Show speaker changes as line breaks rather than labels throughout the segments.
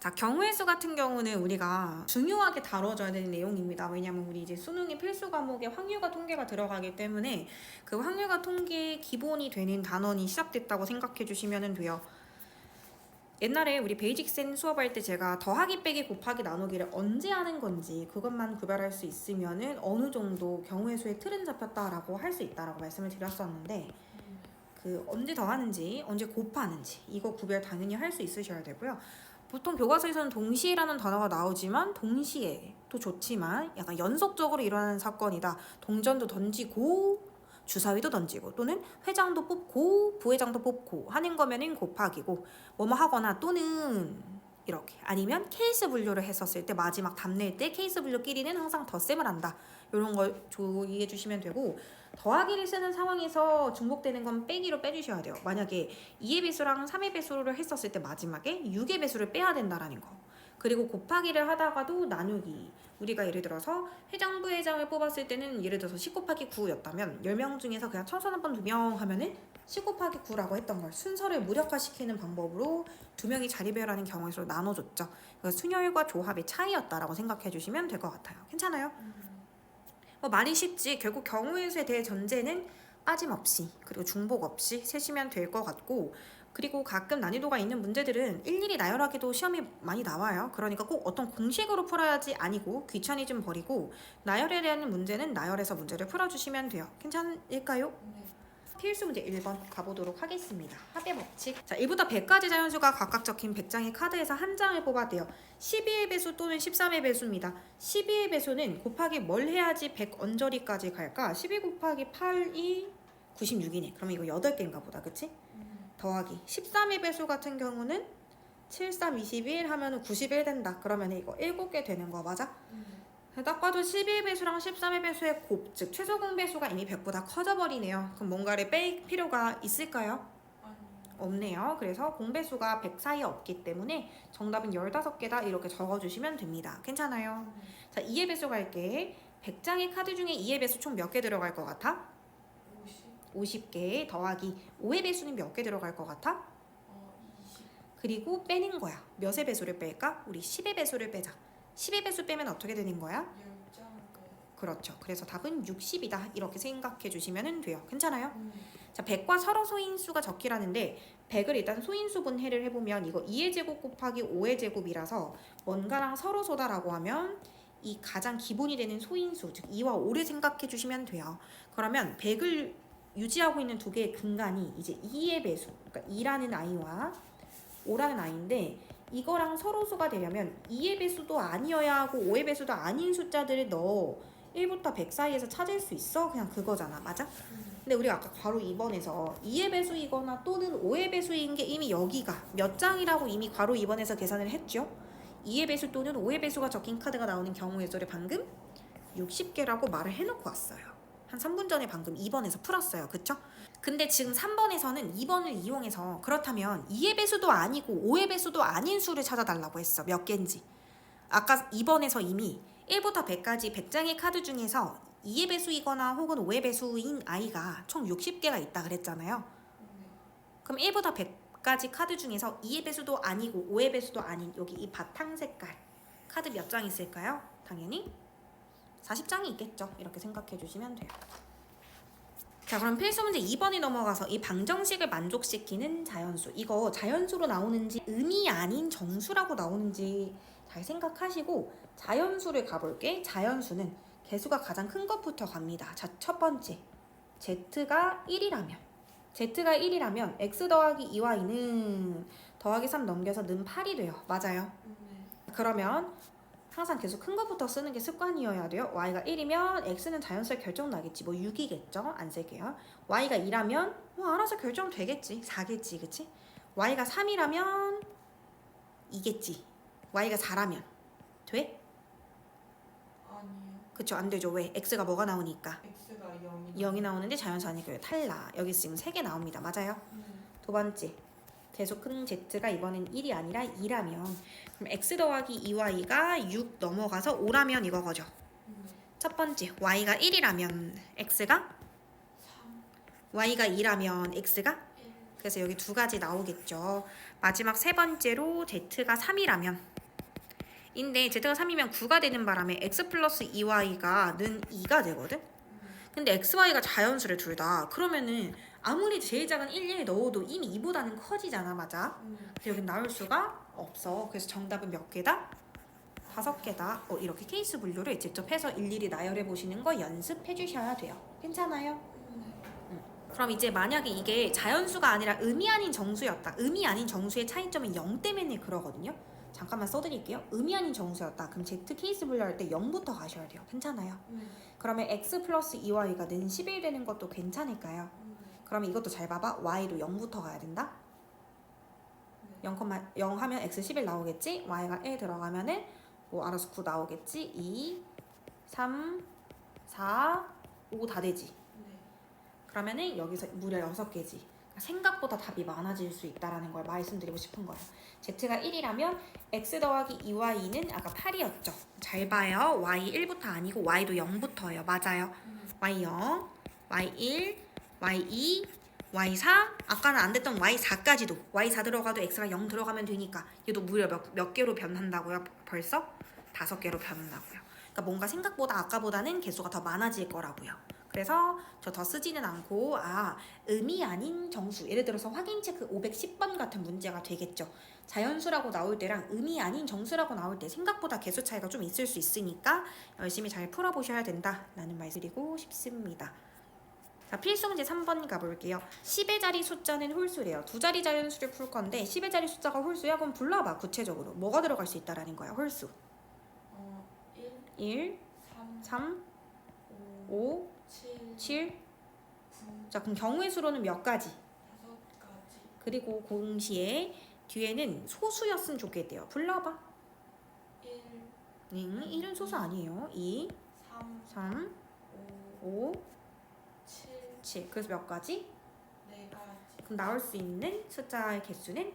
자, 경우의 수 같은 경우는 우리가 중요하게 다뤄줘야 되는 내용입니다. 왜냐면 우리 이제 수능의 필수 과목에 확률과 통계가 들어가기 때문에 그 확률과 통계의 기본이 되는 단원이 시작됐다고 생각해 주시면 돼요. 옛날에 우리 베이직센 수업할 때 제가 더하기 빼기 곱하기 나누기를 언제 하는 건지 그것만 구별할 수 있으면은 어느 정도 경우의 수의 틀은 잡혔다라고 할 수 있다라고 말씀을 드렸었는데 그 언제 더하는지 언제 곱하는지 이거 구별 당연히 할 수 있으셔야 되고요. 보통 교과서에서는 동시에라는 단어가 나오지만 동시에도 좋지만 약간 연속적으로 일어나는 사건이다. 동전도 던지고 주사위도 던지고 또는 회장도 뽑고 부회장도 뽑고 하는 거면은 곱하기고 뭐뭐 하거나 또는 이렇게 아니면 케이스 분류를 했었을 때 마지막 답 낼 때 케이스 분류끼리는 항상 덧셈을 한다. 이런 걸 주의해 주시면 되고 더하기를 쓰는 상황에서 중복되는 건 빼기로 빼주셔야 돼요. 만약에 2의 배수랑 3의 배수를 했었을 때 마지막에 6의 배수를 빼야 된다라는 거. 그리고 곱하기를 하다가도 나누기. 우리가 예를 들어서 회장 부회장을 뽑았을 때는 예를 들어서 10 곱하기 9였다면 10명 중에서 그냥 청소년 번 2명 하면은 10 곱하기 9라고 했던 걸 순서를 무력화시키는 방법으로 2명이 자리배열하는 경우에 서로 나눠줬죠. 그래서 순열과 조합의 차이였다라고 생각해 주시면 될 것 같아요. 괜찮아요? 말이 쉽지 결국 경우의 수에 대해 전제는 빠짐없이 그리고 중복 없이 세시면 될 것 같고 그리고 가끔 난이도가 있는 문제들은 일일이 나열하기도 시험이 많이 나와요. 그러니까 꼭 어떤 공식으로 풀어야지 아니고 귀차니즘 버리고 나열에 대한 문제는 나열해서 문제를 풀어주시면 돼요. 괜찮을까요? 필수 문제 1번 가보도록 하겠습니다. 합의 법칙. 자, 1부터 100까지 자연수가 각각 적힌 100장의 카드에서 한 장을 뽑아대요. 12의 배수 또는 13의 배수입니다. 12의 배수는 곱하기 뭘 해야지 100 언저리까지 갈까? 12 곱하기 8이 96이네. 그러면 이거 8개인가 보다. 그치? 더하기 13의 배수 같은 경우는 7, 3, 21 하면 91 된다. 그러면 이거 7개 되는 거 맞아? 딱 봐도 12의 배수랑 13의 배수의 곱, 즉 최소 공배수가 이미 100보다 커져버리네요. 그럼 뭔가를 뺄 필요가 있을까요? 없네요. 그래서 공배수가 100 사이에 없기 때문에 정답은 15개다 이렇게 적어주시면 됩니다. 괜찮아요? 자, 2의 배수 갈게. 100장의 카드 중에 2의 배수 총 몇 개 들어갈 것 같아? 50개 더하기 5의 배수는 몇 개 들어갈 것 같아?
20.
그리고 빼는 거야. 몇의 배수를 뺄까? 우리 10의 배수를 빼자. 10의 배수 빼면 어떻게 되는 거야?
10장.
그렇죠. 그래서 답은 60이다. 이렇게 생각해 주시면 돼요. 괜찮아요? 자, 100과 서로 소인수가 적기라는데 100을 일단 소인수 분해를 해보면 이거 2의 제곱 곱하기 5의 제곱이라서 뭔가랑 서로 소다라고 하면 이 가장 기본이 되는 소인수, 즉 2와 5를 생각해 주시면 돼요. 그러면 100을 유지하고 있는 두 개의 근간이 이제 2의 배수, 그러니까 2라는 아이와 5라는 아이인데 이거랑 서로수가 되려면 2의 배수도 아니어야 하고 5의 배수도 아닌 숫자들을 넣어 1부터 100 사이에서 찾을 수 있어? 그냥 그거잖아. 맞아? 근데 우리가 아까 괄호 2번에서 2의 배수이거나 또는 5의 배수인 게 이미 여기가 몇 장이라고 이미 괄호 2번에서 계산을 했죠? 2의 배수 또는 5의 배수가 적힌 카드가 나오는 경우의 수를 방금 60개라고 말을 해놓고 왔어요. 한 3분 전에 방금 2번에서 풀었어요. 그쵸? 근데 지금 3번에서는 2번을 이용해서 그렇다면 2의 배수도 아니고 5의 배수도 아닌 수를 찾아달라고 했어. 몇 개인지. 아까 2번에서 이미 1부터 100까지 100장의 카드 중에서 2의 배수이거나 혹은 5의 배수인 아이가 총 60개가 있다 그랬잖아요. 그럼 1부터 100까지 카드 중에서 2의 배수도 아니고 5의 배수도 아닌 여기 이 바탕 색깔 카드 몇 장 있을까요? 당연히 40장이 있겠죠. 이렇게 생각해 주시면 돼요. 자, 그럼 필수 문제 2번이 넘어가서 이 방정식을 만족시키는 자연수. 이거 자연수로 나오는지 음이 아닌 정수라고 나오는지 잘 생각하시고 자연수를 가볼게. 자연수는 개수가 가장 큰 것부터 갑니다. 자, 첫 번째. Z가 1이라면 X 더하기 2y 는 더하기 3 넘겨서 는 8이 돼요. 맞아요? 그러면 항상 계속 큰 것부터 쓰는 게 습관이어야 돼요. y가 1이면 x는 자연수에 결정 나겠지. 뭐 6이겠죠? 안 쓸게요. y가 2라면 뭐 알아서 결정 되겠지. 4겠지. 그치? y가 3이라면 2겠지. y가 4라면 돼?
아니요.
그쵸? 안 되죠. 왜? x가 뭐가 나오니까.
X가 0이.
0이 나오는데 자연수 아니고요. 탈락. 여기 지금 3개 나옵니다. 맞아요? 두 번째. 계속 큰 Z가 이번엔 1이 아니라 2라면 그럼 X 더하기 2Y가 6 넘어가서 5라면 이거거죠. 첫 번째 Y가 1이라면 X가
3.
Y가 2라면 X가
1.
그래서 여기 두 가지 나오겠죠. 마지막 세 번째로 z가 3이라면 인데 z가 3이면 9가 되는 바람에 x 플러스 2y가 는 2가 되거든? 근데 xy가 자연수를 둘 다. 그러면은 아무리 제일 작은 1, 1 넣어도 이미 2보다는 커지잖아, 맞아? 근데 여긴 나올 수가 없어. 그래서 정답은 몇 개다? 5개다. 이렇게 케이스 분류를 직접 해서 일일이 나열해 보시는 거 연습해 주셔야 돼요. 괜찮아요? 그럼 이제 만약에 이게 자연수가 아니라 음이 아닌 정수였다. 음이 아닌 정수의 차이점은 0 때문에 그러거든요. 잠깐만 써드릴게요. 음이 아닌 정수였다. 그럼 Z 케이스 분류할 때 0부터 가셔야 돼요. 괜찮아요? 그러면 x 플러스 2y가 는 11 되는 것도 괜찮을까요? 그러면 이것도 잘 봐봐. y도 0부터 가야 된다. 0, 0 하면 x 11 나오겠지? y가 1 들어가면은 뭐 알아서 9 나오겠지? 2, 3, 4, 5 다 되지. 그러면은 여기서 무려 6개지. 생각보다 답이 많아질 수 있다라는 걸 말씀드리고 싶은 거예요. z가 1이라면 x 더하기 2y는 아까 8이었죠. 잘 봐요. y 1부터 아니고 y도 0부터예요. 맞아요. y 0, y 1, y 2, y 4. 아까는 안 됐던 y 4까지도. y 4 들어가도 x가 0 들어가면 되니까 얘도 무려 몇 개로 변한다고요? 벌써? 5개로 변한다고요. 그러니까 뭔가 생각보다 아까보다는 개수가 더 많아질 거라고요. 그래서 저 더 쓰지는 않고 음이 아닌 정수, 예를 들어서 확인 체크 510번 같은 문제가 되겠죠. 자연수라고 나올 때랑 음이 아닌 정수라고 나올 때 생각보다 개수 차이가 좀 있을 수 있으니까 열심히 잘 풀어보셔야 된다라는 말씀드리고 싶습니다. 자, 필수 문제 3번 가볼게요. 10의 자리 숫자는 홀수래요. 두 자리 자연수를 풀 건데 10의 자리 숫자가 홀수야? 그럼 불러봐. 구체적으로 뭐가 들어갈 수 있다라는 거야. 홀수 1, 3, 5, 7.
9.
자, 그럼 경우의 수로는 몇 가지?
5가지.
그리고 동시에 뒤에는 소수였으면 좋겠대요. 불러봐.
1,
1은 소수 아니에요. 2,
3,
3,
5,
5,
7,
7. 그래서 몇 가지?
4가지.
그럼 나올 수 있는 숫자의 개수는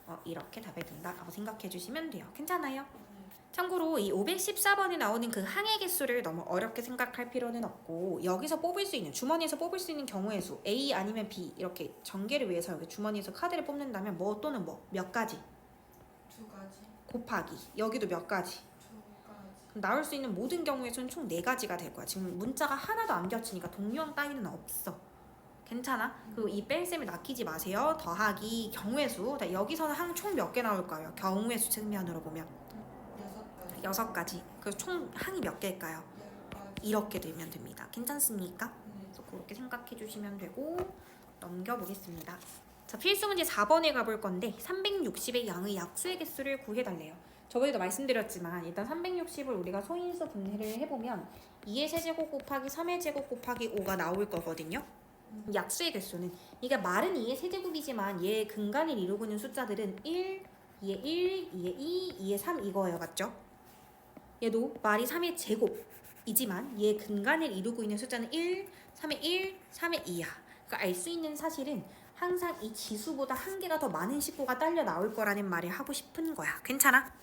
20가지.
이렇게 답이 된다라고 생각해 주시면 돼요. 괜찮아요? 참고로 이 514번에 나오는 그 항의 개수를 너무 어렵게 생각할 필요는 없고 여기서 뽑을 수 있는 주머니에서 뽑을 수 있는 경우의 수 A 아니면 B 이렇게 전개를 위해서 여기 주머니에서 카드를 뽑는다면 뭐 또는 뭐 몇 가지
2가지.
곱하기 여기도 몇 가지
2가지.
그럼 나올 수 있는 모든 경우의 수는 총 4가지가 될 거야. 지금 문자가 하나도 안 겹치니까 동료항 따위는 없어. 괜찮아? 그리고 이 뺄셈을 낚이지 마세요. 더하기 경우의 수 여기서는 항 총 몇 개 나올까요? 경우의 수 측면으로 보면 6가지. 그래서 총 항이 몇 개일까요?
10가지.
이렇게 되면 됩니다. 괜찮습니까?
네.
그래서 그렇게 생각해 주시면 되고 넘겨보겠습니다. 자, 필수 문제 4번에 가볼 건데 360의 양의 약수의 개수를 구해달래요. 저번에도 말씀드렸지만 일단 360을 우리가 소인수 분해를 해보면 2의 세제곱 곱하기 3의 제곱 곱하기 5가 나올 거거든요. 약수의 개수는 이게 말은 2의 세제곱이지만 얘의 근간을 이루고 있는 숫자들은 1, 2의 1, 2의 2, 2의 3 이거예요. 맞죠? 얘도 말이 3의 제곱이지만 얘의 근간을 이루고 있는 숫자는 1, 3의 1, 3의 2야. 그러니까 알 수 있는 사실은 항상 이 지수보다 한 개가 더 많은 식구가 딸려 나올 거라는 말을 하고 싶은 거야. 괜찮아?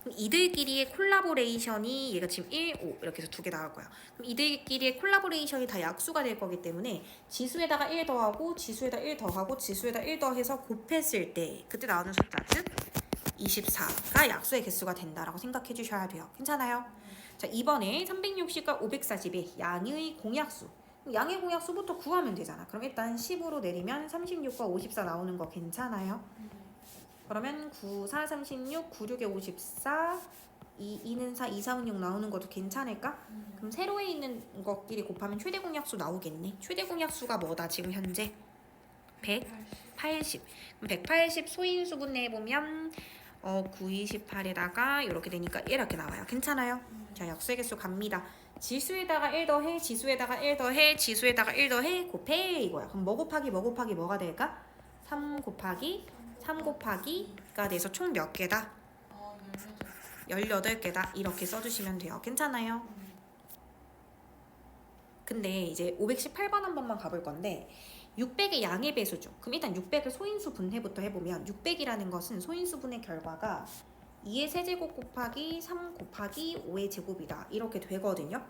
그럼 이들끼리의 콜라보레이션이 얘가 지금 1, 5 이렇게 해서 2개 나올 거야. 그럼 이들끼리의 콜라보레이션이 다 약수가 될 거기 때문에 지수에다가 1 더하고 지수에다 1 더하고 지수에다 1 더해서 곱했을 때 그때 나오는 숫자 즉 24가 약수의 개수가 된다라고 생각해 주셔야 돼요. 괜찮아요? 자, 이번에 360과 540의 양의 공약수. 양의 공약수부터 구하면 되잖아. 그럼 일단 10으로 내리면 36과 54 나오는 거 괜찮아요? 그러면 9, 4, 36, 9, 6에 54, 2는 4, 2, 4는 6 나오는 것도 괜찮을까? 그럼 세로에 있는 것끼리 곱하면 최대 공약수 나오겠네. 최대 공약수가 뭐다 지금 현재? 180. 그럼 180 소인수 분해해보면 9, 28에다가 이렇게 되니까 이렇게 나와요. 괜찮아요? 자, 약수의 개수 갑니다. 지수에다가 1 더해, 지수에다가 1 더해, 지수에다가 1 더해, 곱해 이거야. 그럼 뭐 곱하기 뭐 곱하기 뭐가 될까? 3 곱하기 3 곱하기가 돼서 총 몇 개다? 18개다. 이렇게 써주시면 돼요. 괜찮아요? 근데 이제 518번 한 번만 가볼 건데 600의 양의 배수죠. 그럼 일단 600을 소인수 분해부터 해보면 600이라는 것은 소인수 분해 결과가 2의 세제곱 곱하기 3 곱하기 5의 제곱이다. 이렇게 되거든요.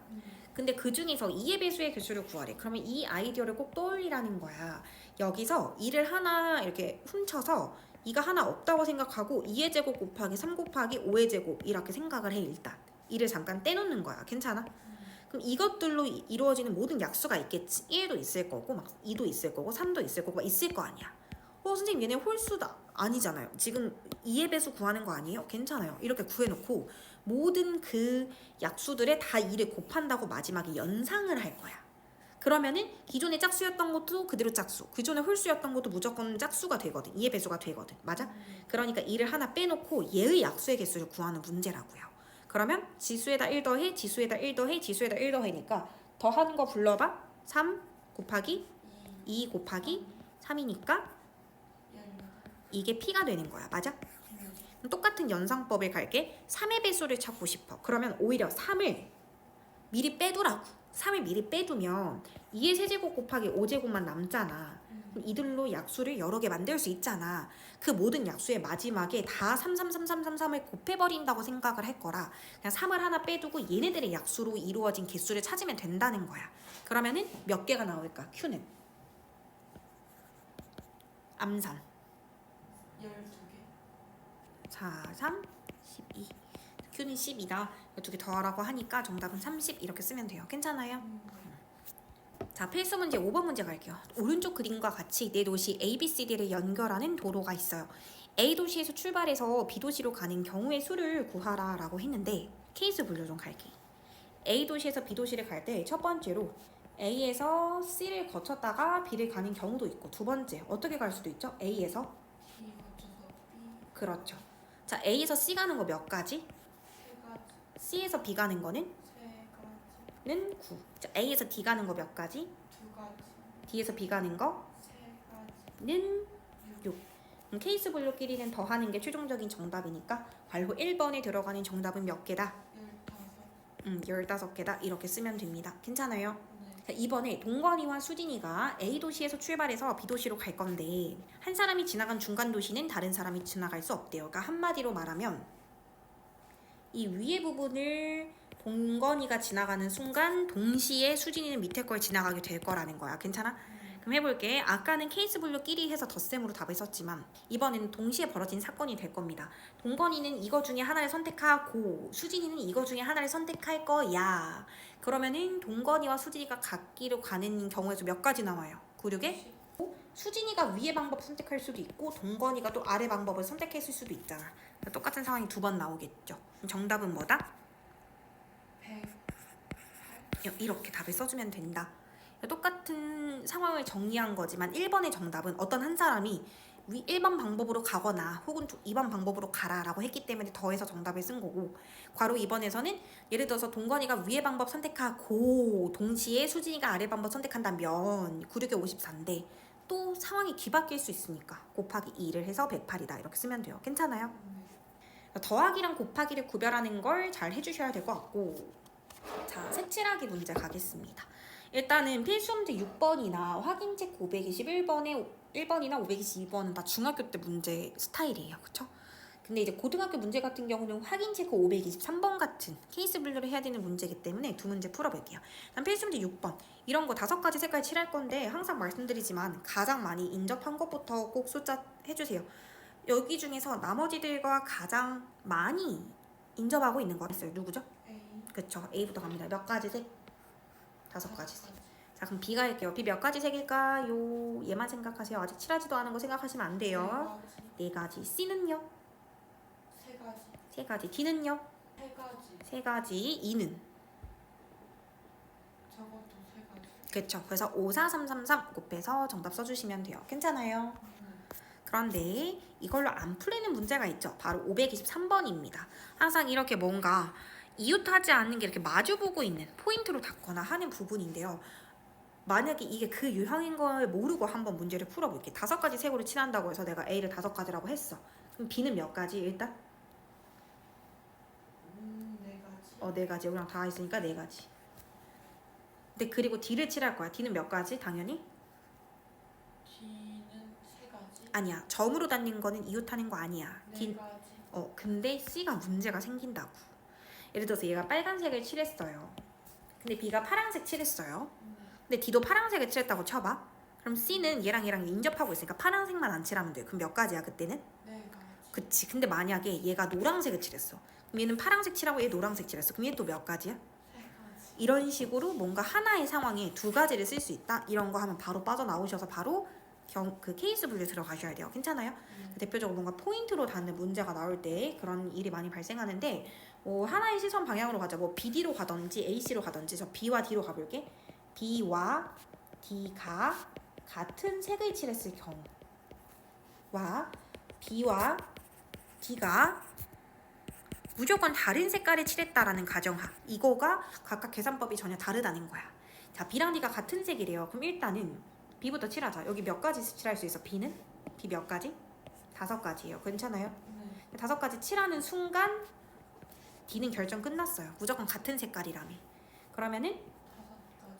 근데 그 중에서 2의 배수의 개수를 구하래. 그러면 이 아이디어를 꼭 떠올리라는 거야. 여기서 2를 하나 이렇게 훔쳐서 2가 하나 없다고 생각하고 2의 제곱 곱하기 3 곱하기 5의 제곱 이렇게 생각을 해 일단. 2를 잠깐 떼놓는 거야. 괜찮아? 그럼 이것들로 이루어지는 모든 약수가 있겠지. 1도 있을 거고 막 2도 있을 거고 3도 있을 거고 막 있을 거 아니야. 선생님 얘네 홀수다. 아니잖아요. 지금 2의 배수 구하는 거 아니에요? 괜찮아요. 이렇게 구해놓고 모든 그 약수들에 다 2를 곱한다고 마지막에 연상을 할 거야. 그러면은 기존에 짝수였던 것도 그대로 짝수, 기존에 홀수였던 것도 무조건 짝수가 되거든. 2의 배수가 되거든. 맞아? 그러니까 2를 하나 빼놓고 얘의 약수의 개수를 구하는 문제라고요. 그러면 지수에다 1 더해, 지수에다 1 더해, 지수에다 1 더해니까 더하는 거 불러봐. 3 곱하기 2 곱하기 3이니까 이게 P가 되는 거야. 맞아? 똑같은 연상법에 갈게. 3의 배수를 찾고 싶어. 그러면 오히려 3을 미리 빼두라고. 3을 미리 빼두면 2의 세제곱 곱하기 5제곱만 남잖아. 그럼 이들로 약수를 여러 개 만들 수 있잖아. 그 모든 약수의 마지막에 다 3, 3, 3, 3, 3, 3을 곱해버린다고 생각을 할 거라 그냥 3을 하나 빼두고 얘네들의 약수로 이루어진 개수를 찾으면 된다는 거야. 그러면은 몇 개가 나올까? Q는 암산
12개.
4, 3, 12. Q는 10이다. 두 개 더하라고 하니까 정답은 30 이렇게 쓰면 돼요. 괜찮아요? 자, 필수 문제 5번 문제 갈게요. 오른쪽 그림과 같이 네 도시 A, B, C, D를 연결하는 도로가 있어요. A 도시에서 출발해서 B 도시로 가는 경우의 수를 구하라 라고 했는데 케이스 분류 좀 갈게. A 도시에서 B 도시를 갈 때 첫 번째로 A에서 C를 거쳤다가 B를 가는 경우도 있고 두 번째 어떻게 갈 수도 있죠? A에서
B 거쳐서 B
그렇죠. 자, A에서 C 가는 거 몇 가지?
3가지.
C에서 B 가는 거는
3가지.
는 9. 자, A에서 D 가는 거 몇 가지?
2가지.
D에서 B 가는 거
3가지.
는 6. 케이스 분류끼리는 더하는 게 최종적인 정답이니까 괄호 1번에 들어가는 정답은 몇 개다? 15개다. 이렇게 쓰면 됩니다. 괜찮아요?
네.
자, 이번에 동건이와 수진이가 A 도시에서 출발해서 B 도시로 갈 건데 한 사람이 지나간 중간 도시는 다른 사람이 지나갈 수 없대요. 그러니까 한마디로 말하면 이 위에 부분을 동건이가 지나가는 순간 동시에 수진이는 밑에 걸 지나가게 될 거라는 거야. 괜찮아? 그럼 해볼게. 아까는 케이스 분류끼리 해서 덧셈으로 답을 썼지만 이번에는 동시에 벌어진 사건이 될 겁니다. 동건이는 이거 중에 하나를 선택하고 수진이는 이거 중에 하나를 선택할 거야. 그러면은 동건이와 수진이가 각기로 가는 경우에서 몇 가지 나와요? 9, 6에? 수진이가 위의 방법 선택할 수도 있고 동건이가 또 아래 방법을 선택했을 수도 있잖아. 똑같은 상황이 두 번 나오겠죠. 그럼 정답은 뭐다?
108.
이렇게 답을 써주면 된다. 똑같은 상황을 정리한 거지만 1번의 정답은 어떤 한 사람이 1번 방법으로 가거나 혹은 2번 방법으로 가라 라고 했기 때문에 더해서 정답을 쓴 거고 괄호 2번에서는 예를 들어서 동건이가 위의 방법 선택하고 동시에 수진이가 아래 방법 선택한다면 9, 6에 54인데 또 상황이 뒤바뀔 수 있으니까 곱하기 2를 해서 108이다 이렇게 쓰면 돼요. 괜찮아요? 더하기랑 곱하기를 구별하는 걸 잘 해주셔야 될 것 같고 자, 색칠하기 문제 가겠습니다. 일단은 필수 문제 6번이나 확인책 521번에 1번이나 522번은 다 중학교 때 문제 스타일이에요. 그쵸? 근데 이제 고등학교 문제 같은 경우는 확인체크 523번 같은 케이스 분류를 해야 되는 문제이기 때문에 두 문제 풀어볼게요. 다음 필수 문제 6번. 이런 거 5가지 색깔 칠할 건데 항상 말씀드리지만 가장 많이 인접한 것부터 꼭 숫자 해주세요. 여기 중에서 나머지들과 가장 많이 인접하고 있는 거 있어요. 누구죠?
A.
그쵸. A부터 갑니다. 몇 가지 색? 5가지 색. 자, 그럼 B가 할게요. B 몇 가지 색일까요? 얘만 생각하세요. 아직 칠하지도 않은 거 생각하시면 안 돼요. 4가지. C는요?
3가지.
3가지. D는요?
3가지.
3가지. E는?
저것도 3가지.
그쵸. 그래서 5, 4, 3, 3, 3 곱해서 정답 써주시면 돼요. 괜찮아요? 그런데 이걸로 안 풀리는 문제가 있죠. 바로 523번입니다. 항상 이렇게 뭔가 이웃하지 않는 게 이렇게 마주보고 있는 포인트로 닿거나 하는 부분인데요. 만약에 이게 그 유형인 걸 모르고 한번 문제를 풀어볼게. 5가지 색으로 칠한다고 해서 내가 A를 5가지라고 했어. 그럼 B는 몇 가지? 일단
4가지.
4가지. 여기랑 다 있으니까 4가지. 근데 그리고 D를 칠할 거야. D는 몇 가지? 당연히
D는 3가지.
아니야. 점으로 닿는 거는 이웃하는 거 아니야. D,
4가지.
근데 C가 문제가 생긴다고. 예를 들어서 얘가 빨간색을 칠했어요. 근데 B가 파란색 칠했어요. 근데 D도 파란색을 칠했다고 쳐봐. 그럼 C는 얘랑 인접하고 있으니까 파란색만 안 칠하면 돼. 그럼 몇 가지야 그때는?
네 가지.
그치. 근데 만약에 얘가 노란색을 칠했어. 그럼 얘는 파란색 칠하고 얘 노란색 칠했어. 그럼 얘 또 몇 가지야?
세 가지.
이런 식으로 뭔가 하나의 상황에 두 가지를 쓸 수 있다. 이런 거 하면 바로 빠져나오셔서 바로 그 케이스 분류 들어가셔야 돼요. 괜찮아요? 대표적으로 뭔가 포인트로 닿는 문제가 나올 때 그런 일이 많이 발생하는데 하나의 시선 방향으로 가자. 뭐 BD로 가든지 AC로 가든지. 저 B와 D로 가볼게. B와 D가 같은 색을 칠했을 경우와 B와 D가 무조건 다른 색깔을 칠했다라는 가정하. 이거가 각각 계산법이 전혀 다르다는 거야. 자, B랑 D가 같은 색이래요. 그럼 일단은 B부터 칠하자. 여기 몇 가지 칠할 수 있어? B는? B 몇 가지? 5가지예요. 괜찮아요?
네.
5가지 칠하는 순간 D는 결정 끝났어요. 무조건 같은 색깔이라며. 그러면은
5가지.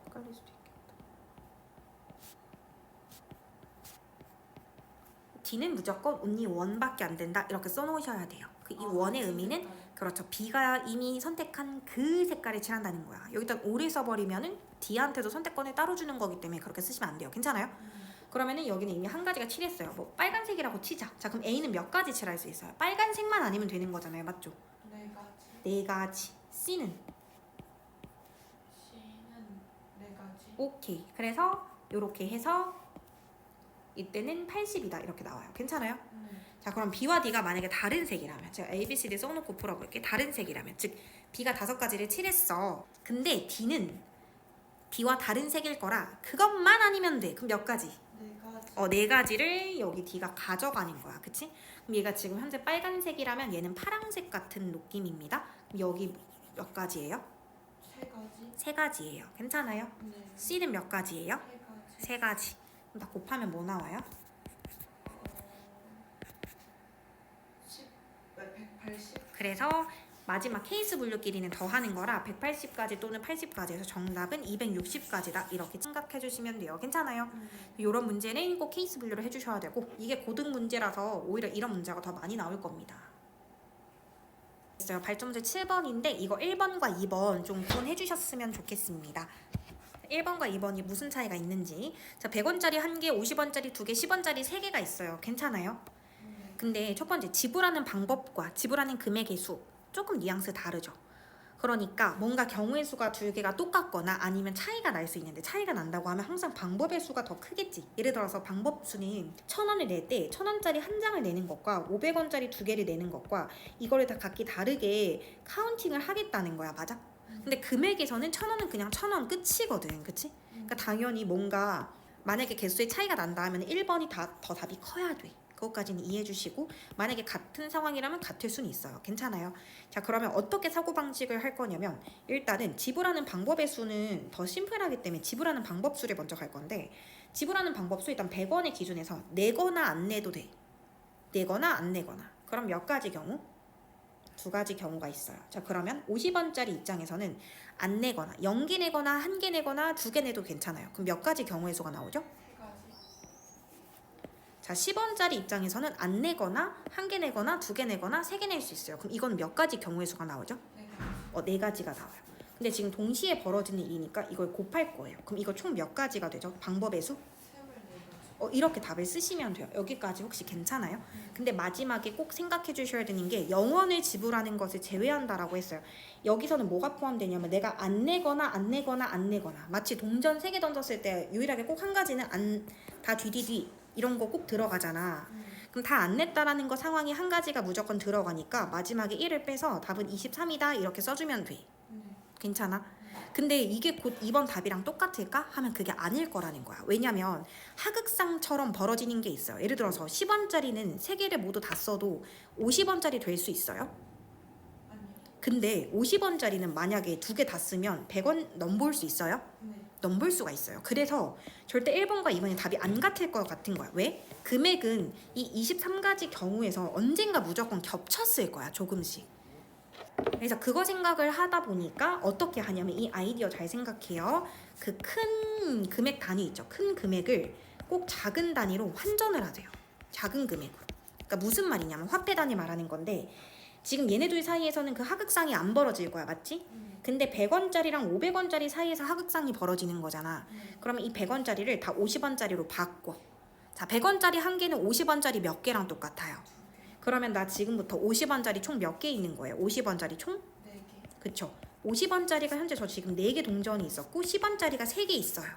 헷갈릴 수도 있겠다. D는 무조건 only one밖에 안 된다. 이렇게 써놓으셔야 돼요. 그 이 원의 의미는 그렇죠. B가 이미 선택한 그 색깔을 칠한다는 거야. 여기다 오래 써버리면은 D한테도 선택권을 따로 주는 거기 때문에 그렇게 쓰시면 안 돼요. 괜찮아요? 그러면은 여기는 이미 한 가지가 칠했어요. 뭐 빨간색이라고 치자. 자, 그럼 A는 몇 가지 칠할 수 있어요? 빨간색만 아니면 되는 거잖아요. 맞죠?
네 가지.
4가지. C는?
C는 네 가지.
오케이. 그래서 이렇게 해서 이때는 80이다. 이렇게 나와요. 괜찮아요?
네.
자, 그럼 B와 D가 만약에 다른 색이라면 제가 A, B, C, D 써놓고 풀어볼게. 다른 색이라면 즉 B가 5가지를 칠했어. 근데 D는 B와 다른 색일 거라 그것만 아니면 돼. 그럼 몇 가지?
네 가지.
4가지를 여기 D가 가져가는 거야. 그치? 그럼 얘가 지금 현재 빨간색이라면 얘는 파란색 같은 느낌입니다. 그럼 여기 몇 가지예요?
세 가지.
3가지예요. 괜찮아요?
네.
C는 몇 가지예요?
세 가지.
3가지. 그럼 다 곱하면 뭐 나와요?
180.
그래서 마지막 케이스 분류끼리는 더하는 거라 180가지 또는 80가지에서 정답은 260가지다. 이렇게 생각해 주시면 돼요. 괜찮아요? 이런 문제는 꼭 케이스 분류를 해주셔야 되고 이게 고등 문제라서 오히려 이런 문제가 더 많이 나올 겁니다. 발전문제 7번인데 이거 1번과 2번 좀 구분해 주셨으면 좋겠습니다. 1번과 2번이 무슨 차이가 있는지. 자, 100원짜리 1개, 50원짜리 2개, 10원짜리 3개가 있어요. 괜찮아요? 근데 첫 번째 지불하는 방법과 지불하는 금액의 수 조금 뉘앙스 다르죠. 그러니까 뭔가 경우의 수가 2개가 똑같거나 아니면 차이가 날 수 있는데 차이가 난다고 하면 항상 방법의 수가 더 크겠지. 예를 들어서 방법 수는 1,000원을 낼 때 1,000원짜리 한 장을 내는 것과 500원짜리 2개를 내는 것과 이거를 다 각기 다르게 카운팅을 하겠다는 거야. 맞아? 근데 금액에서는 1,000원은 그냥 1,000원 끝이거든. 그치? 그러니까 당연히 뭔가 만약에 개수의 차이가 난다 하면 1번이 더 답이 커야 돼. 그것까지는 이해해 주시고 만약에 같은 상황이라면 같을 수는 있어요. 괜찮아요? 자, 그러면 어떻게 사고방식을 할 거냐면 일단은 지불하는 방법의 수는 더 심플하기 때문에 지불하는 방법 수를 먼저 갈 건데 지불하는 방법 수 일단 100원의 기준에서 내거나 안 내도 돼. 내거나 안 내거나. 그럼 몇 가지 경우? 2가지 경우가 있어요. 자, 그러면 50원짜리 입장에서는 안 내거나 0개 내거나 1개 내거나 2개 내도 괜찮아요. 그럼 몇 가지 경우의 수가 나오죠?
세 가지.
자, 10원짜리 입장에서는 안 내거나 1개 내거나 2개 내거나 3개 낼 수 있어요. 그럼 이건 몇 가지 경우의 수가 나오죠?
네
4가지가
가지.
나와요. 근데 지금 동시에 벌어지는 일이니까 이걸 곱할 거예요. 그럼 이거 총 몇 가지가 되죠? 방법의 수?
24가지.
이렇게 답을 쓰시면 돼요. 여기까지 혹시 괜찮아요? 근데 마지막에 꼭 생각해 주셔야 되는 게 0원을 지불하는 것을 제외한다라고 했어요. 여기서는 뭐가 포함되냐면 내가 안 내거나 안 내거나 안 내거나 마치 동전 3개 던졌을 때 유일하게 꼭 한 가지는 다 뒤 이런 거 꼭 들어가잖아. 그럼 다 안 냈다라는 거 상황이 한 가지가 무조건 들어가니까 마지막에 1을 빼서 답은 23이다 이렇게 써주면 돼. 괜찮아? 근데 이게 곧 2번 답이랑 똑같을까? 하면 그게 아닐 거라는 거야. 왜냐면 하극상처럼 벌어지는 게 있어요. 예를 들어서 10원짜리는 3개를 모두 다 써도 50원짜리 될 수 있어요?
아니요.
근데 50원짜리는 만약에 2개 다 쓰면 100원 넘볼 수 있어요?
네.
넘볼 수가 있어요. 그래서 절대 1번과 2번이 답이 안 같을 것 같은 거야. 왜? 금액은 이 23가지 경우에서 언젠가 무조건 겹쳤을 거야. 조금씩. 그래서 그거 생각을 하다 보니까 어떻게 하냐면 이 아이디어 잘 생각해요. 그 큰 금액 단위 있죠. 큰 금액을 꼭 작은 단위로 환전을 하세요. 작은 금액으로. 그러니까 무슨 말이냐면 화폐 단위 말하는 건데 지금 얘네 둘 사이에서는 그 하극상이 안 벌어질 거야, 맞지? 근데 100원짜리랑 500원짜리 사이에서 하극상이 벌어지는 거잖아. 그러면 이 100원짜리를 다 50원짜리로 바꿔. 자, 100원짜리 한 개는 50원짜리 몇 개랑 똑같아요. 그러면 나 지금부터 50원짜리 총 몇 개 있는 거예요? 50원짜리 총?
4개.
그쵸? 50원짜리가 현재 저 지금 4개 동전이 있었고 10원짜리가 3개 있어요.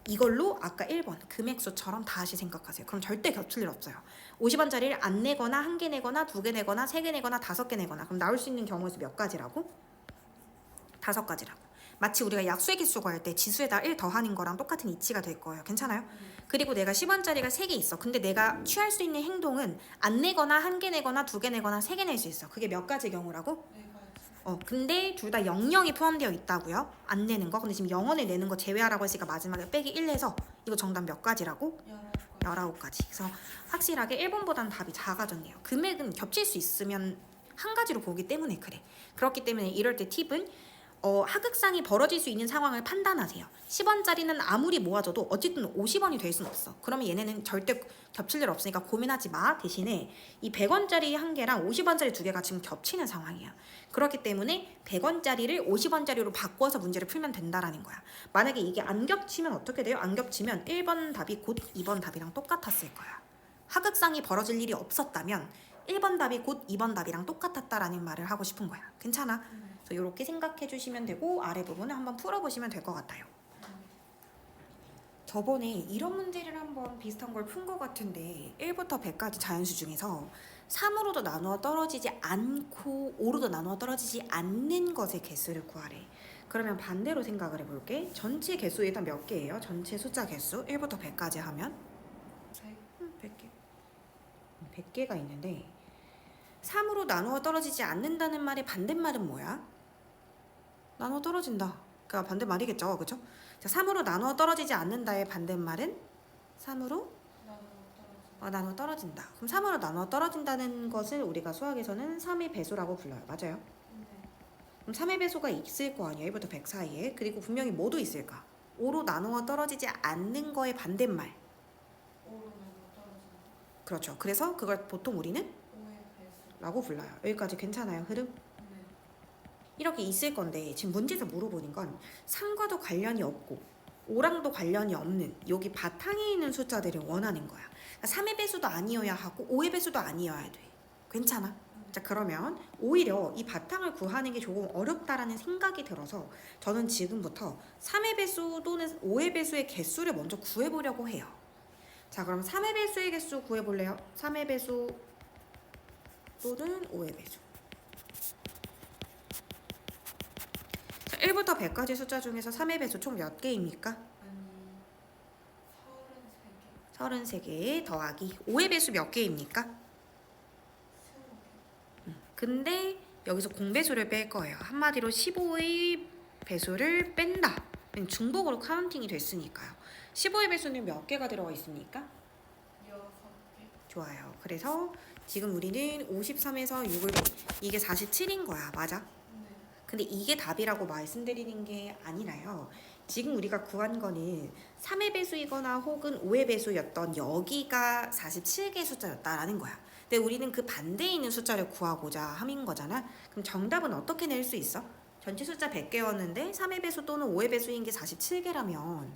이걸로 아까 1번 금액수처럼 다시 생각하세요. 그럼 절대 겹칠 일 없어요. 50원짜리를 안 내거나 1개 내거나 2개 내거나 3개 내거나 5개 내거나 그럼 나올 수 있는 경우의 수 몇 가지라고? 5가지라고. 마치 우리가 약수의 개수 구할 때 지수에다 1 더하는 거랑 똑같은 이치가 될 거예요. 괜찮아요? 그리고 내가 10원짜리가 3개 있어. 근데 내가 취할 수 있는 행동은 안 내거나 1개 내거나 2개 내거나 3개 낼 수 있어. 그게 몇 가지 경우라고?
4가지.
근데 둘 다 00이 포함되어 있다고요? 안 내는 거? 근데 지금 0원을 내는 거 제외하라고 했으니까 마지막에 빼기 1 해서 이거 정답 몇 가지라고? 19가지. 그래서 확실하게 1번보다는 답이 작아졌네요. 금액은 겹칠 수 있으면 한 가지로 보기 때문에 그래. 그렇기 때문에 이럴 때 팁은 하극상이 벌어질 수 있는 상황을 판단하세요. 10원짜리는 아무리 모아져도 어쨌든 50원이 될 수는 없어. 그러면 얘네는 절대 겹칠 일 없으니까 고민하지 마. 대신에 이 100원짜리 한 개랑 50원짜리 두 개가 지금 겹치는 상황이야. 그렇기 때문에 100원짜리를 50원짜리로 바꿔서 문제를 풀면 된다라는 거야. 만약에 이게 안 겹치면 어떻게 돼요? 안 겹치면 1번 답이 곧 2번 답이랑 똑같았을 거야. 하극상이 벌어질 일이 없었다면 1번 답이 곧 2번 답이랑 똑같았다라는 말을 하고 싶은 거야. 괜찮아? 그래서 이렇게 생각해 주시면 되고 아래 부분을 한번 풀어보시면 될 것 같아요. 저번에 이런 문제를 한번 비슷한 걸 푼 것 같은데 1부터 100까지 자연수 중에서 3으로도 나누어 떨어지지 않고 5로도 나누어 떨어지지 않는 것의 개수를 구하래. 그러면 반대로 생각을 해볼게. 전체 개수 일단 몇 개예요? 전체 숫자 개수 1부터 100까지 하면 100개. 100개가 있는데 3으로 나누어 떨어지지 않는다는 말의 반대말은 뭐야? 나누어 떨어진다. 그러니까 반대말이겠죠. 그죠? 자, 3으로 나누어 떨어지지 않는다의 반대말은 3으로 나누어 떨어진다. 그럼 3으로 나누어 떨어진다는 것을 우리가 수학에서는 3의 배수라고 불러요. 맞아요? 그럼 3의 배수가 있을 거 아니에요. 1부터 100 사이에. 그리고 분명히 뭐도 있을까? 5로 나누어 떨어지지 않는 거의 반대말.
5로 나누어 떨어진다.
그렇죠. 그래서 그걸 보통 우리는
5의 배수.
라고 불러요. 여기까지 괜찮아요? 흐름? 이렇게 있을 건데 지금 문제에서 물어보는 건 3과도 관련이 없고 5랑도 관련이 없는 여기 바탕에 있는 숫자들을 원하는 거야. 그러니까 3의 배수도 아니어야 하고 5의 배수도 아니어야 돼. 괜찮아? 자, 그러면 오히려 이 바탕을 구하는 게 조금 어렵다라는 생각이 들어서 저는 지금부터 3의 배수 또는 5의 배수의 개수를 먼저 구해보려고 해요. 자, 그럼 3의 배수의 개수 구해볼래요? 3의 배수 또는 5의 배수. 1부터 100까지 숫자 중에서 3의 배수 총 몇 개입니까?
아니
33개 더하기 5의 배수 몇 개입니까?
20개.
근데 여기서 공배수를 뺄 거예요. 한마디로 15의 배수를 뺀다. 중복으로 카운팅이 됐으니까요. 15의 배수는 몇 개가 들어가 있습니까?
6개.
좋아요. 그래서 지금 우리는 53에서 6을 이게 47인 거야. 맞아? 근데 이게 답이라고 말씀드리는 게 아니라요. 지금 우리가 구한 거는 3의 배수이거나 혹은 5의 배수였던 여기가 47개의 숫자였다라는 거야. 근데 우리는 그 반대에 있는 숫자를 구하고자 함인 거잖아. 그럼 정답은 어떻게 낼 수 있어? 전체 숫자 100개였는데 3의 배수 또는 5의 배수인 게 47개라면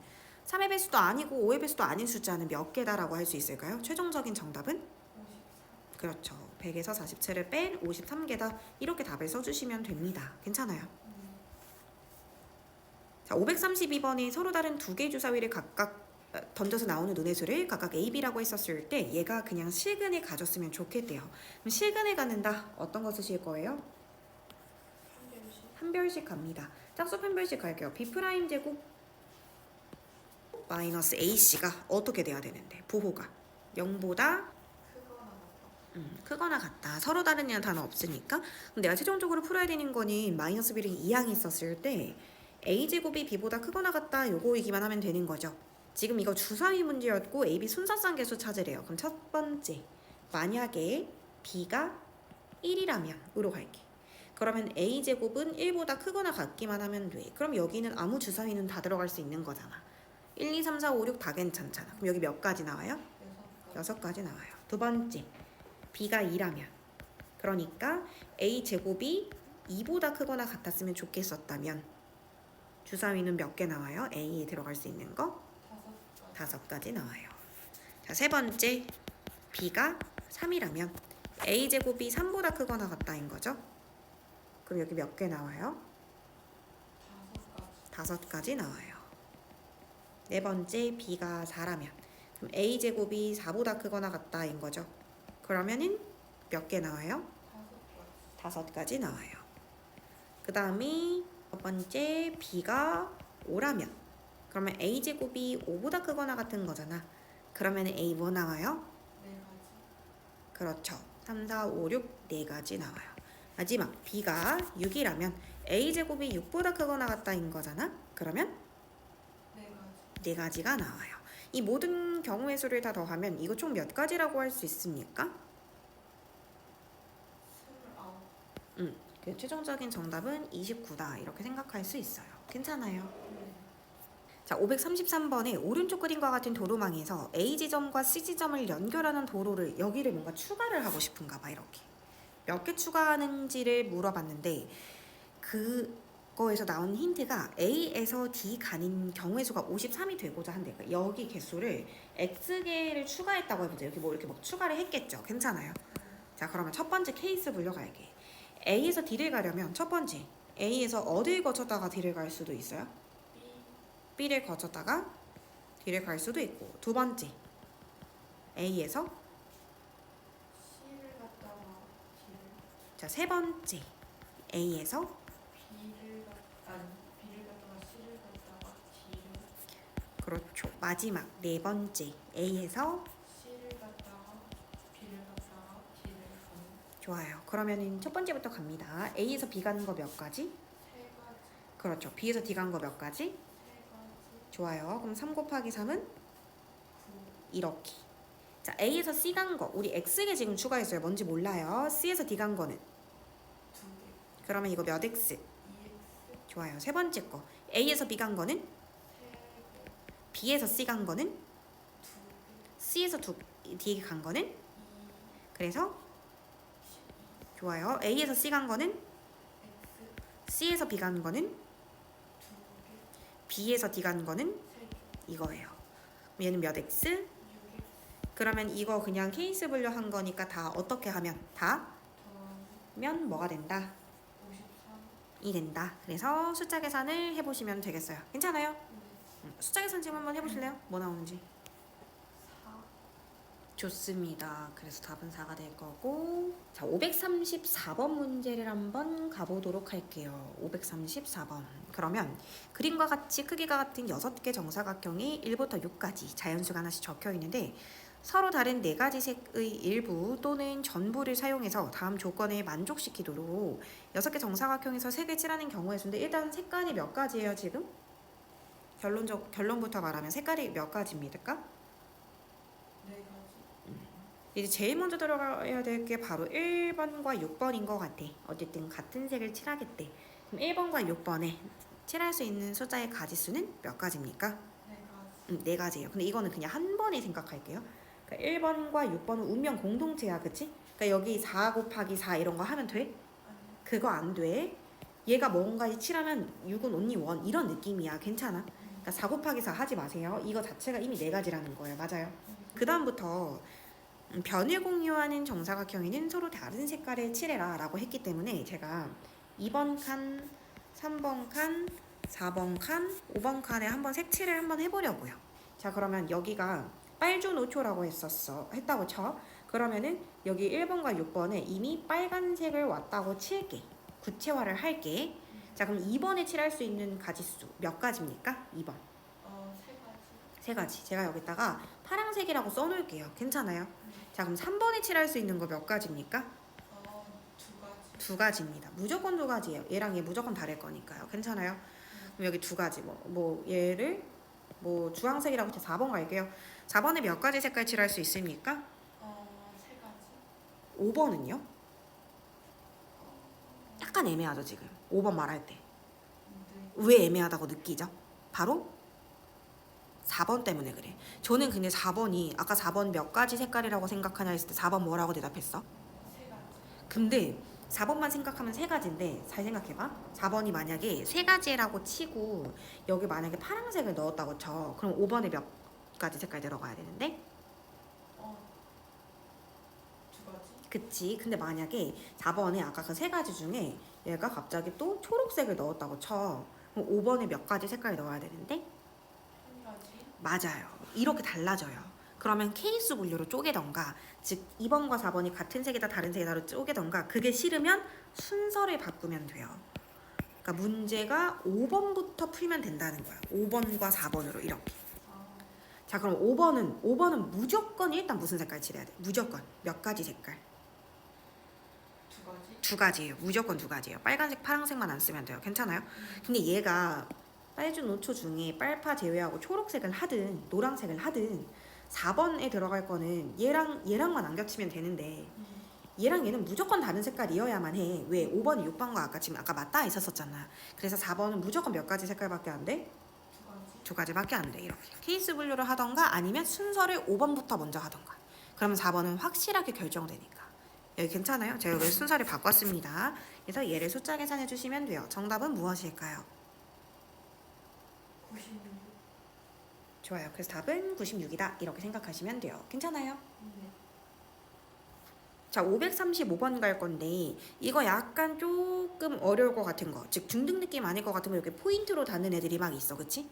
3의 배수도 아니고 5의 배수도 아닌 숫자는 몇 개다라고 할 수 있을까요? 최종적인 정답은?
54.
그렇죠. 100에서 47을 뺀 53개다. 이렇게 답을 써주시면 됩니다. 괜찮아요? 자, 532번에 서로 다른 두 개의 주사위를 각각 던져서 나오는 눈의 수를 각각 A, B라고 했었을 때 얘가 그냥 실근을 가졌으면 좋겠대요. 그럼 실근을 갖는다. 어떤 거 쓰실 거예요? 한 별씩 갑니다. 짝수 편별식 갈게요. B' 제곱 마이너스 AC가 어떻게 돼야 되는데? 부호가 0보다 크거나 같다. 서로 다른 단어 없으니까. 그럼 내가 최종적으로 풀어야 되는 거는 마이너스 B를 2항 있었을 때 A제곱이 B보다 크거나 같다. 요거이기만 하면 되는 거죠. 지금 이거 주사위 문제였고 A, B 순서상 계수 찾으래요. 그럼 첫 번째, 만약에 B가 1이라면 으로 갈게. 그러면 A제곱은 1보다 크거나 같기만 하면 돼. 그럼 여기는 아무 주사위는 다 들어갈 수 있는 거잖아. 1, 2, 3, 4, 5, 6 다 괜찮잖아. 그럼 여기 몇 가지 나와요? 6가지 나와요. 두 번째, B가 2라면 그러니까 a제곱이 2보다 크거나 같았으면 좋겠었다면 주사위는 몇 개 나와요? A에 들어갈 수 있는 거? 5가지 나와요. 자, 세 번째 B가 3이라면 A제곱이 3보다 크거나 같다인 거죠. 그럼 여기 몇 개 나와요? 5가지 나와요. 네 번째 B가 4라면 그럼 A제곱이 4보다 크거나 같다인 거죠. 그러면은 몇 개 나와요? 5가지 나와요. 그 다음에 첫 번째 B가 5라면 그러면 A제곱이 5보다 크거나 같은 거잖아. 그러면 A 뭐 나와요?
4가지.
그렇죠. 3, 4, 5, 6 4가지 나와요. 마지막 B가 6이라면 A제곱이 6보다 크거나 같다인 거잖아. 그러면
4가지.
4가지가 나와요. 이 모든 경우의 수를 다 더하면 이거 총 몇 가지라고 할 수 있습니까?
29.
그 최종적인 정답은 29다 이렇게 생각할 수 있어요. 괜찮아요.
네.
자, 533번에 오른쪽 그림과 같은 도로망에서 A 지점과 C 지점을 연결하는 도로를 여기를 뭔가 추가를 하고 싶은가 봐. 이렇게 몇 개 추가하는지를 물어봤는데 그거에서 나온 힌트가 A에서 D 가는 경우의 수가 53이 되고자 한대. 그러니까 여기 개수를 X개를 추가했다고 해보자. 여기 뭐 이렇게 막 추가를 했겠죠. 괜찮아요. 자, 그러면 첫 번째 케이스 불려갈게. A에서 D를 가려면 첫 번째 A에서 어딜 거쳤다가 D를 갈 수도 있어요. B를 거쳤다가 D를 갈 수도 있고, 두 번째 A에서
C를 갖다가 D를.
자, 세 번째 A에서
B를 갖다가 C를 갖다가 D를.
그렇죠. 마지막 네 번째 A에서
C를 갖다가 B를 갖다가 D를 가는.
좋아요. 그러면은 첫 번째부터 갑니다. A에서 B 가는 거 몇 가지?
3가지.
그렇죠. B에서 D 간 거 몇 가지?
3가지.
좋아요. 그럼 3 곱하기 3은
9.
이렇게. 자, A에서 C 간 거 우리 X개 지금 추가했어요. 뭔지 몰라요. C에서 D 간 거는
2개.
그러면 이거 몇 X?
2x.
좋아요. 세 번째 거 A에서 B 간 거는
3개.
B에서 C 간 거는
2개.
C에서 D 간 거는
2.
그래서
12.
좋아요. A에서 C 간 거는
x.
C에서 B 간 거는
2개.
B에서 D 간 거는
3개.
이거예요. 그럼 얘는 몇 X?
6x.
그러면 이거 그냥 케이스 분류한 거니까 다 어떻게 하면 다 면 뭐가 된다?
53.
이 된다. 그래서 숫자 계산을 해보시면 되겠어요. 괜찮아요? 숫자 계산 지금 한번 해보실래요? 뭐 나오는지.
4.
좋습니다. 그래서 답은 4가 될 거고, 자, 534번 문제를 한번 가보도록 할게요. 534번. 그러면 그림과 같이 크기가 같은 6개 정사각형이 1부터 6까지 자연수가 하나씩 적혀 있는데 서로 다른 4가지 색의 일부 또는 전부를 사용해서 다음 조건에 만족시키도록 6개 정사각형에서 색을 칠하는 경우의 수인데, 일단 색깔이 몇 가지예요 지금? 결론부터 말하면 색깔이 몇 가지입니까?
4가지.
이제 제일 먼저 들어가야 될 게 바로 1번과 6번인 것 같아. 어쨌든 같은 색을 칠하겠대. 그럼 1번과 6번에 칠할 수 있는 숫자의 가지수는 몇 가지입니까?
4가지.
4가지예요. 근데 이거는 그냥 한 번에 생각할게요. 그러니까 1번과 6번은 운명 공동체야, 그치? 그러니까 여기 4 곱하기 4 이런 거 하면 돼?
아니.
그거 안 돼. 얘가 뭔가에 칠하면 6은 only 1 이런 느낌이야. 괜찮아? 그러니까 4 곱하기 4 하지 마세요. 이거 자체가 이미 4가지라는 거예요. 맞아요? 그 다음부터 변을 공유하는 정사각형에는 서로 다른 색깔을 칠해라 라고 했기 때문에 제가 2번 칸, 3번 칸, 4번 칸, 5번 칸에 한번 색칠을 한번 해보려고요. 자, 그러면 여기가 빨주노초라고 했다고 쳐. 그러면은 여기 1번과 6번에 이미 빨간색을 왔다고 칠게. 구체화를 할게. 자, 그럼 2번에 칠할 수 있는 가지수 몇 가지입니까? 2번
3가지.
3가지. 제가 여기다가 파란색이라고 써놓을게요. 괜찮아요? 자, 그럼 3번에 칠할 수 있는 거 몇 가지입니까?
2가지.
2가지입니다. 무조건 2가지예요. 얘랑 얘 무조건 다를 거니까요. 괜찮아요? 그럼 여기 2가지. 얘를 주황색이라고 해서 4번 갈게요. 4번에 몇 가지 색깔 칠할 수 있습니까?
3가지.
5번은요? 약간 애매하죠 지금. 5번 말할 때.
네.
왜 애매하다고 느끼죠? 바로 4번 때문에 그래. 저는 근데 4번이 아까 4번 몇 가지 색깔이라고 생각하냐 했을 때 4번 뭐라고 대답했어?
3가지.
근데 4번만 생각하면 세 가지인데 잘 생각해봐. 4번이 만약에 세 가지라고 치고 여기 만약에 파란색을 넣었다고 쳐. 그럼 5번에 몇 가지 색깔 들어가야 되는데?
두 가지.
그치. 근데 만약에 4번에 아까 그 세 가지 중에 얘가 갑자기 또 초록색을 넣었다고 쳐. 그럼 5번에 몇 가지 색깔 넣어야 되는데?
한 가지.
맞아요. 이렇게 달라져요. 그러면 케이스 분류로 쪼개던가, 즉 2번과 4번이 같은 색이다 다른 색이다로 쪼개던가, 그게 싫으면 순서를 바꾸면 돼요. 그러니까 문제가 5번부터 풀면 된다는 거야. 5번과 4번으로 이렇게. 자, 그럼 5번은 무조건 일단 무슨 색깔 칠해야 돼? 무조건 몇 가지 색깔?
두 가지.
두 가지예요. 무조건 두 가지예요. 빨간색, 파란색만 안 쓰면 돼요. 괜찮아요? 근데 얘가 빨주 노초 중에 빨파 제외하고 초록색을 하든 노란색을 하든 4번에 들어갈 거는 얘랑만 안 겹치면 되는데 얘랑 얘는 무조건 다른 색깔이어야만 해. 왜? 5번이 6번과 아까 맞닿아 있었었잖아. 그래서 4번은 무조건 몇 가지 색깔밖에 안 돼?
두 가지.
두 가지밖에 안 돼. 이렇게 케이스 분류를 하던가 아니면 순서를 5번부터 먼저 하던가. 그러면 4번은 확실하게 결정되니까. 여기 괜찮아요? 제가 여기 순서를 바꿨습니다. 그래서 얘를 숫자 계산해 주시면 돼요. 정답은 무엇일까요?
96.
좋아요. 그래서 답은 96이다. 이렇게 생각하시면 돼요. 괜찮아요?
네.
자, 535번 갈 건데 이거 약간 조금 어려울 것 같은 거, 즉 중등 느낌 아닐 것 같은 거, 이렇게 포인트로 닿는 애들이 막 있어. 그치?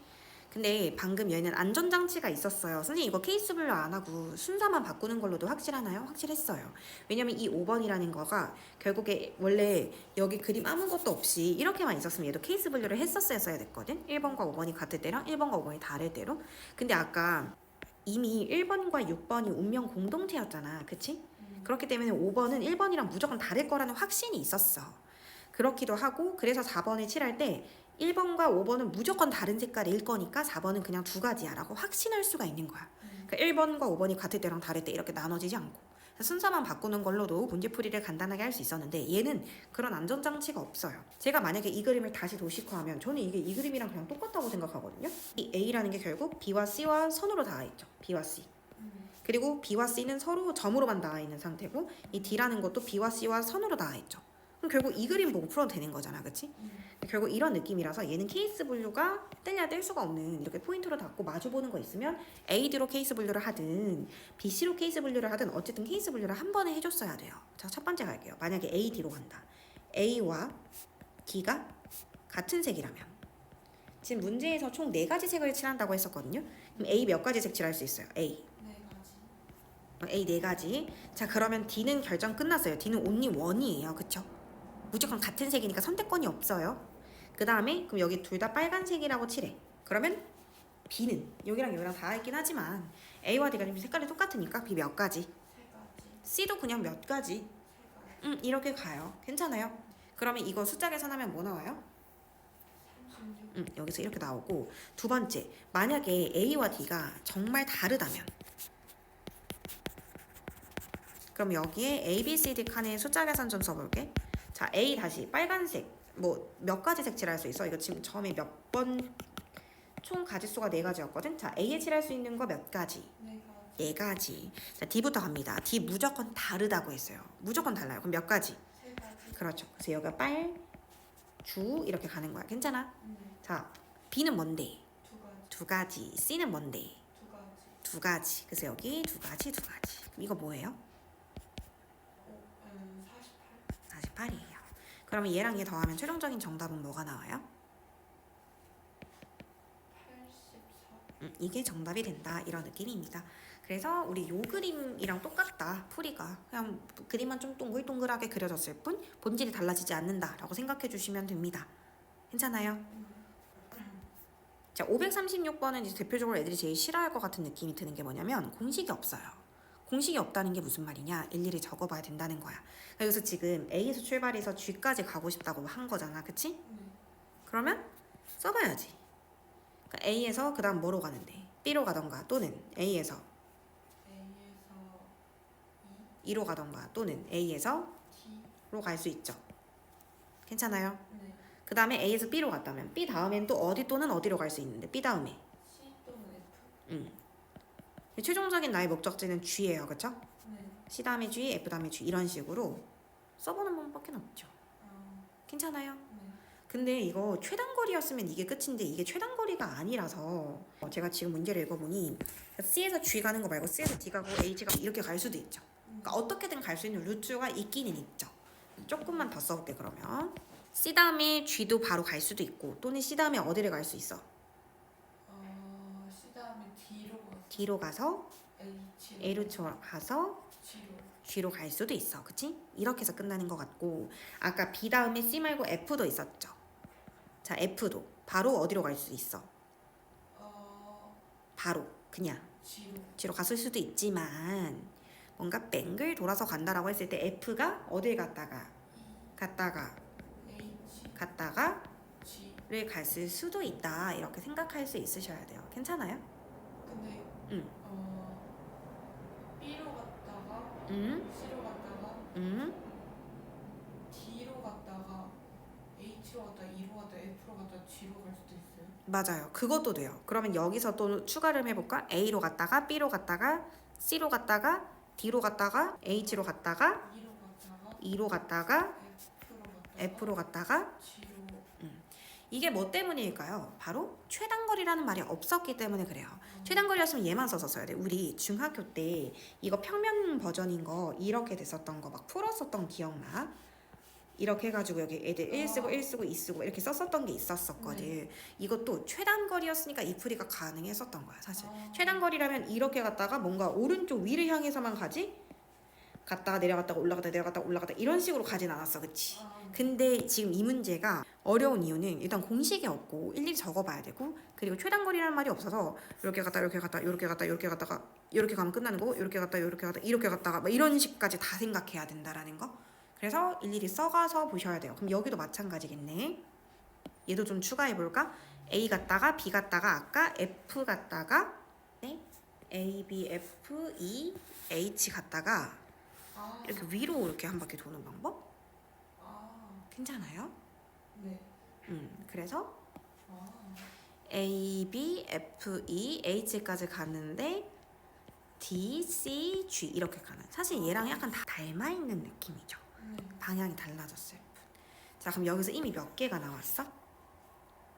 근데 방금 얘는 안전장치가 있었어요. 선생님 이거 케이스 분류 안 하고 순서만 바꾸는 걸로도 확실하나요? 확실했어요. 왜냐면 이 5번이라는 거가 결국에 원래 여기 그림 아무것도 없이 이렇게만 있었으면 얘도 케이스 분류를 했었어야 됐거든. 1번과 5번이 같을 때랑 1번과 5번이 다를 때로. 근데 아까 이미 1번과 6번이 운명 공동체였잖아. 그치? 그렇기 때문에 5번은 1번이랑 무조건 다를 거라는 확신이 있었어. 그렇기도 하고, 그래서 4번을 칠할 때 1번과 5번은 무조건 다른 색깔일 거니까 4번은 그냥 두 가지야 라고 확신할 수가 있는 거야. 그러니까 1번과 5번이 같을 때랑 다를 때 이렇게 나눠지지 않고 순서만 바꾸는 걸로도 문제풀이를 간단하게 할 수 있었는데 얘는 그런 안전장치가 없어요. 제가 만약에 이 그림을 다시 도식화하면 저는 이게 이 그림이랑 그냥 똑같다고 생각하거든요. 이 A라는 게 결국 B와 C와 선으로 닿아 있죠. B와 C. 그리고 B와 C는 서로 점으로만 닿아 있는 상태고 이 D라는 것도 B와 C와 선으로 닿아 있죠. 그럼 결국 이 그림 보고 풀어도 되는 거잖아. 그치? 결국 이런 느낌이라서 얘는 케이스 분류가 뗄래야 뗄 수가 없는, 이렇게 포인트로 닿고 마주 보는 거 있으면 AD로 케이스 분류를 하든 BC로 케이스 분류를 하든 어쨌든 케이스 분류를 한 번에 해줬어야 돼요. 자, 첫 번째 갈게요. 만약에 AD로 간다. A와 D가 같은 색이라면, 지금 문제에서 총 4가지 색을 칠한다고 했었거든요. 그럼 A 몇 가지 색 칠할 수 있어요? A.
네 가지.
A 4가지. 자, 그러면 D는 결정 끝났어요. D는 only 1이에요. 그쵸? 무조건 같은 색이니까 선택권이 없어요. 그 다음에 그럼 여기 둘 다 빨간색이라고 칠해. 그러면 B는 여기랑 여기랑 다 있긴 하지만 A와 D가 지금 색깔이 똑같으니까 B 몇 가지?
세 가지.
C도 그냥 몇 가지?
세 가지.
이렇게 가요. 괜찮아요? 그러면 이거 숫자 계산하면 뭐 나와요?
36.
여기서 이렇게 나오고, 두 번째, 만약에 A와 D가 정말 다르다면, 그럼 여기에 A, B, C, D 칸에 숫자 계산 좀 써볼게. 자, A 다시 빨간색, 뭐 몇 가지 색 칠할 수 있어? 이거 지금 처음에 몇 번, 총 가지수가 4가지였거든. 자, A에 칠할 수 있는 거 몇 가지?
네 가지.
4가지. 자, D부터 갑니다. D 무조건 다르다고 했어요. 무조건 달라요. 그럼 몇 가지?
세 가지.
그렇죠. 그래서 여기가 빨, 주 이렇게 가는 거야. 괜찮아?
네.
자, B는 뭔데?
두 가지.
2가지. C는 뭔데?
두 가지.
2가지. 그래서 여기 2가지. 그럼 이거 뭐예요?
48.
48이에요. 그러면 얘랑 얘 더하면 최종적인 정답은 뭐가 나와요?
84.
이게 정답이 된다. 이런 느낌입니다. 그래서 우리 요 그림이랑 똑같다. 풀이가. 그냥 그림만 좀 동글동글하게 그려졌을 뿐 본질이 달라지지 않는다라고 생각해 주시면 됩니다. 괜찮아요? 자, 536번은 이제 대표적으로 애들이 제일 싫어할 것 같은 느낌이 드는 게 뭐냐면 공식이 없어요. 공식이 없다는 게 무슨 말이냐? 일일이 적어봐야 된다는 거야. 그래서 지금 A에서 출발해서 G까지 가고 싶다고 한 거잖아. 그치? 그러면 써봐야지. 그러니까 A에서 그 다음 뭐로 가는데? B로 가던가 또는 A에서
A에서
2로 가던가 또는 A에서
T.
D로 갈 수 있죠. 괜찮아요?
네.
그 다음에 A에서 B로 갔다면 B 다음엔 또 어디 또는 어디로 갈 수 있는데 B 다음에
C 또는 F.
최종적인 나의 목적지는 G예요. 그쵸?
네.
C 다음에 G, F 다음에 G 이런 식으로 써보는 방법밖에 없죠. 괜찮아요?
네.
근데 이거 최단거리였으면 이게 끝인데 이게 최단거리가 아니라서 제가 지금 문제를 읽어보니 C에서 G 가는 거 말고 C에서 D 가고 H가 이렇게 갈 수도 있죠. 그러니까 어떻게든 갈 수 있는 루트가 있기는 있죠. 조금만 더 써볼게 그러면. C 다음에 G도 바로 갈 수도 있고 또는 C 다음에 어디를 갈 수 있어?
C 다음에
D로 가서
H로
A로 가서
G로.
G로 갈 수도 있어. 그치? 이렇게 해서 끝나는 것 같고 아까 B 다음에 C 말고 F도 있었죠. 자 F도 바로 어디로 갈 수 있어? 바로 그냥 G로 갔을 수도 있지만 뭔가 뱅글 돌아서 간다라고 했을 때 F가 어딜 갔다가
H
G를 갔을 수도 있다 이렇게 생각할 수 있으셔야 돼요. 괜찮아요?
근데
응.
B로 갔다가
응?
C로 갔다가
응?
D로 갔다가 H로 갔다가 E로 갔다가 F로 갔다가 G로 갈 수도 있어요.
맞아요. 그것도 돼요. 그러면 여기서 또 추가를 해볼까? A로 갔다가 B로 갔다가 C로 갔다가 D로 갔다가 H로 갔다가 E로 갔다가 F로 갔다가
G로.
이게 뭐 때문일까요? 바로 최단거리라는 말이 없었기 때문에 그래요. 최단거리였으면 얘만 써서 써야 돼. 우리 중학교 때 이거 평면 버전인 거 이렇게 됐었던 거 막 풀었었던 거 기억나? 이렇게 해가지고 여기 애들 1 쓰고 1 쓰고 2 쓰고 이렇게 썼었던 게 있었거든. 이것도 최단거리였으니까 이 풀이가 가능했었던 거야 사실. 최단거리라면 이렇게 갔다가 뭔가 오른쪽 위를 향해서만 가지 갔다가 내려갔다가 올라갔다 내려갔다가 올라갔다 이런 식으로 가진 않았어. 그치? 근데 지금 이 문제가 어려운 이유는 일단 공식이 없고 일일이 적어봐야 되고 그리고 최단거리라는 말이 없어서 이렇게 갔다 이렇게 갔다 이렇게 갔다 이렇게 갔다가 이렇게 가면 끝나는 거고 이렇게 갔다 이렇게 갔다 이렇게 갔다가 막 이런 식까지 다 생각해야 된다라는 거. 그래서 일일이 써가서 보셔야 돼요. 그럼 여기도 마찬가지겠네. 얘도 좀 추가해볼까? A 갔다가 B 갔다가 아까 F 갔다가 네? A, B, F, E, H 갔다가 이렇게 위로 이렇게 한 바퀴 도는 방법? 괜찮아요?
네.
그래서 A, B, F, E, H까지 가는데 D, C, G 이렇게 가는. 사실 얘랑 약간 다 닮아 있는 느낌이죠. 방향이 달라졌을 뿐. 자 그럼 여기서 이미 몇 개가 나왔어?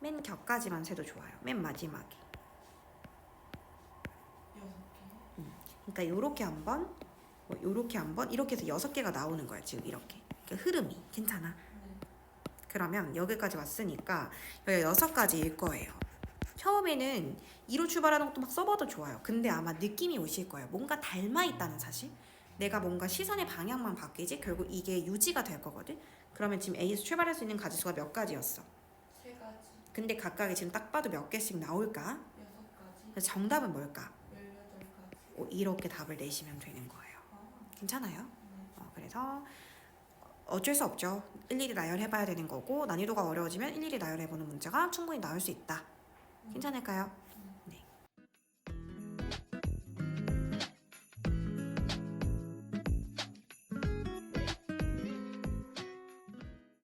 맨 격까지만 세도 좋아요. 맨 마지막에.
6개.
그러니까 요렇게 한번 뭐 요렇게 한번 이렇게 해서 6개가 나오는 거야 지금 이렇게. 그러니까 흐름이 괜찮아.
네.
그러면 여기까지 왔으니까 여기 6가지일 거예요. 처음에는 2로 출발하는 것도 막 써봐도 좋아요. 근데 아마 느낌이 오실 거예요. 뭔가 닮아 있다는 사실. 내가 뭔가 시선의 방향만 바뀌지 결국 이게 유지가 될 거거든. 그러면 지금 A에서 출발할 수 있는 가지수가 몇 가지였어?
3가지.
근데 각각이 지금 딱 봐도 몇 개씩 나올까?
6가지.
그래서 정답은 뭘까?
18가지.
이렇게 답을 내시면 되는 거예요. 괜찮아요?
네.
그래서 어쩔 수 없죠. 일일이 나열해봐야 되는 거고 난이도가 어려워지면 일일이 나열해보는 문제가 충분히 나올 수 있다. 괜찮을까요?